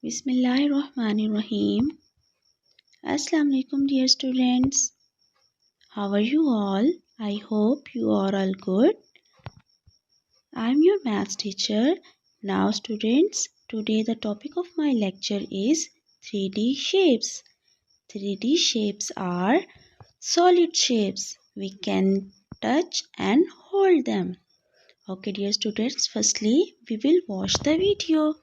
Bismillahirrahmanirrahim. Assalamu alaikum dear students. How are you all? I hope you are all good. I am your maths teacher. Now students, today the topic of my lecture is 3D shapes. 3D shapes are solid shapes. We can touch and hold them. Okay dear students, firstly we will watch the video.